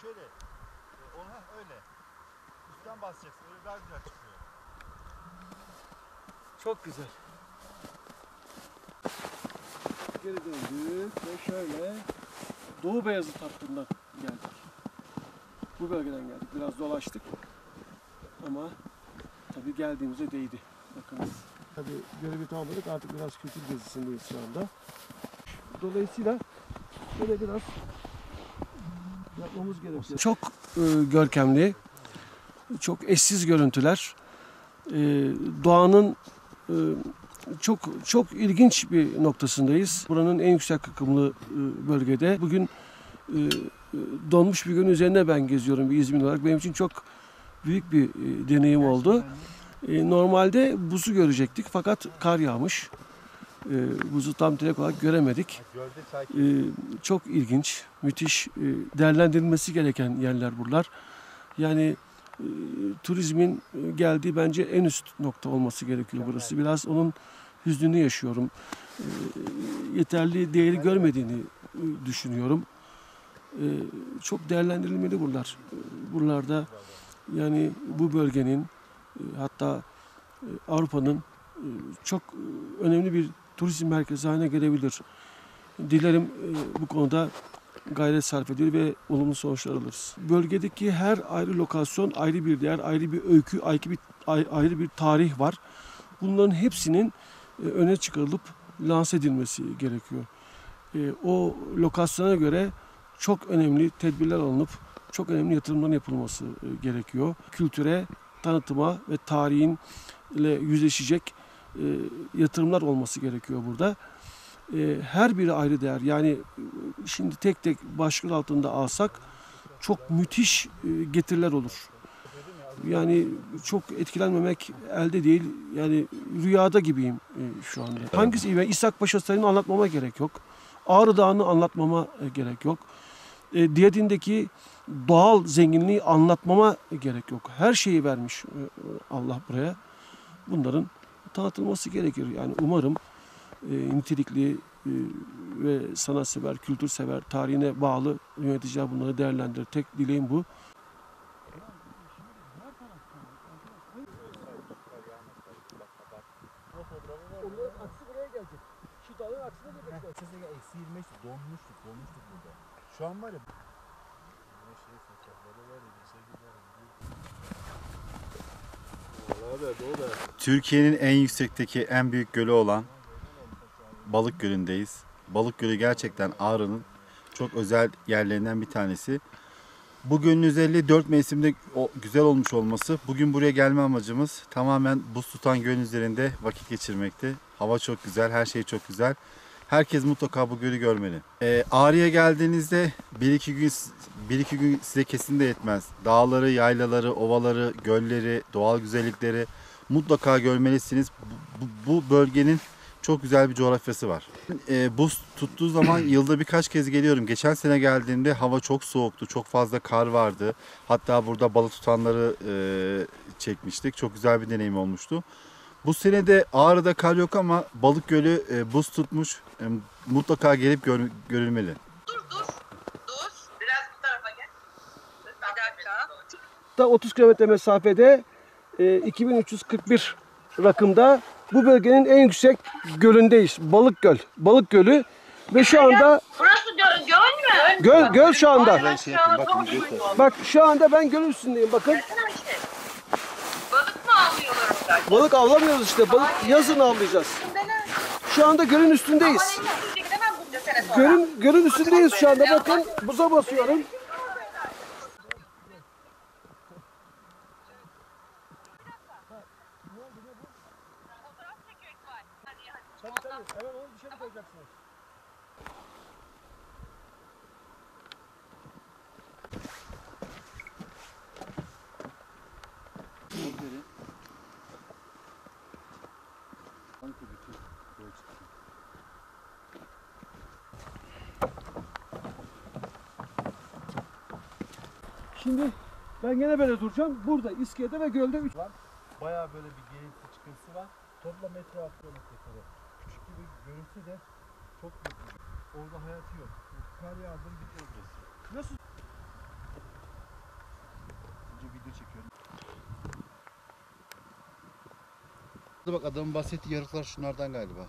şöyle. Ona öyle. Üstten basacaksın. Öyle daha güzel çıkıyor. Çok güzel. Geri döndük ve şöyle Doğu Beyazıt hattından geldik. Bu bölgeden geldik. Biraz dolaştık. Ama tabii geldiğimize değdi. Bakınız. Tabii görevi tamamladık. Artık biraz kültür gezisindeyiz şu anda. Dolayısıyla böyle biraz yapmamız gerekiyor. Çok görkemli, çok eşsiz görüntüler. Doğanın çok ilginç bir noktasındayız. Buranın en yüksek rakımlı bölgede. Bugün donmuş bir gün üzerine ben geziyorum bir İzmir olarak. Benim için çok büyük bir deneyim oldu. Normalde buzu görecektik fakat kar yağmış. Buzu tam direkt olarak göremedik. Çok ilginç, müthiş, değerlendirilmesi gereken yerler buralar. Yani turizmin geldiği bence en üst nokta olması gerekiyor burası. Biraz onun hüznünü yaşıyorum. Yeterli değeri görmediğini düşünüyorum. Çok değerlendirilmeli buralar. Buralarda yani bu bölgenin hatta Avrupa'nın çok önemli bir turizm merkezi haline gelebilir. Dilerim bu konuda gayret sarf edilir ve olumlu sonuçlar alırız. Bölgedeki her ayrı lokasyon ayrı bir değer, ayrı bir öykü, ayrı bir tarih var. Bunların hepsinin öne çıkarılıp lanse edilmesi gerekiyor. O lokasyona göre çok önemli tedbirler alınıp çok önemli yatırımların yapılması gerekiyor. Kültüre, tanıtıma ve tarihinle yüzleşecek yatırımlar olması gerekiyor burada. Her biri ayrı değer. Yani şimdi tek tek başlık altında alsak çok müthiş getiriler olur. Yani çok etkilenmemek elde değil. Yani rüyada gibiyim şu anda. Hangisi iyi? İshak Paşa Sarayı'nı anlatmama gerek yok. Ağrı Dağı'nı anlatmama gerek yok. Diyadin'deki doğal zenginliği anlatmama gerek yok. Her şeyi vermiş Allah buraya. Bunların tanıtılması gerekir. Yani umarım nitelikli ve sanatsever, kültürsever, tarihine bağlı yöneticiler bunları değerlendirir. Tek dileğim bu. Onların aksi buraya gelecek. Şu dağın aksine gelecekler. Sesine eksi 25 donmuştuk burada. Şu an var ya. Türkiye'nin en yüksekteki en büyük gölü olan Balık Gölü'ndeyiz. Balık Gölü gerçekten Ağrı'nın çok özel yerlerinden bir tanesi. Bu gölün özelliği 4 mevsimde güzel olmuş olması. Bugün buraya gelme amacımız tamamen buz tutan gölün üzerinde vakit geçirmekti. Hava çok güzel, her şey çok güzel. Herkes mutlaka bu gölü görmeli. Ağrı'ya geldiğinizde bir iki gün size kesin de yetmez. Dağları, yaylaları, ovaları, gölleri, doğal güzellikleri mutlaka görmelisiniz. Bu bölgenin çok güzel bir coğrafyası var. Buz tuttuğu zaman yılda birkaç kez geliyorum. Geçen sene geldiğimde hava çok soğuktu. Çok fazla kar vardı. Hatta burada balık tutanları çekmiştik. Çok güzel bir deneyim olmuştu. Bu sene de Ağrı'da kar yok ama Balık Gölü buz tutmuş. Mutlaka gelip görülmeli. Dur. Biraz bu tarafa gel. Bir dakika. Da 30 kilometre mesafede 2341 rakımda bu bölgenin en yüksek gölündeyiz. Balık Göl. Balık Gölü ve şu anda Burası göl mü? göl şu anda. Ben şu anda Bak şu anda ben gölün üstündeyim bakın. Balık mı avlıyorlar orada? Balık avlamıyoruz işte. Balık yazın avlayacağız. Şu anda gölün üstündeyiz. Gölün üstündeyiz şu anda bakın. Buza basıyorum. Tabii hemen onu dışarı koyacaksınız. Şimdi ben gene böyle duracağım. Burada, iskelede ve gölde 3 var. Bayağı böyle bir gerilti çıkıntısı var. Toplam etrafı kilometre. Küçük gibi görünse de çok büyük. Orada hayatı yok. Kar yağdı mı bitiyor burası. Nasıl? Bak adamın bahsettiği yarıklar şunlardan galiba.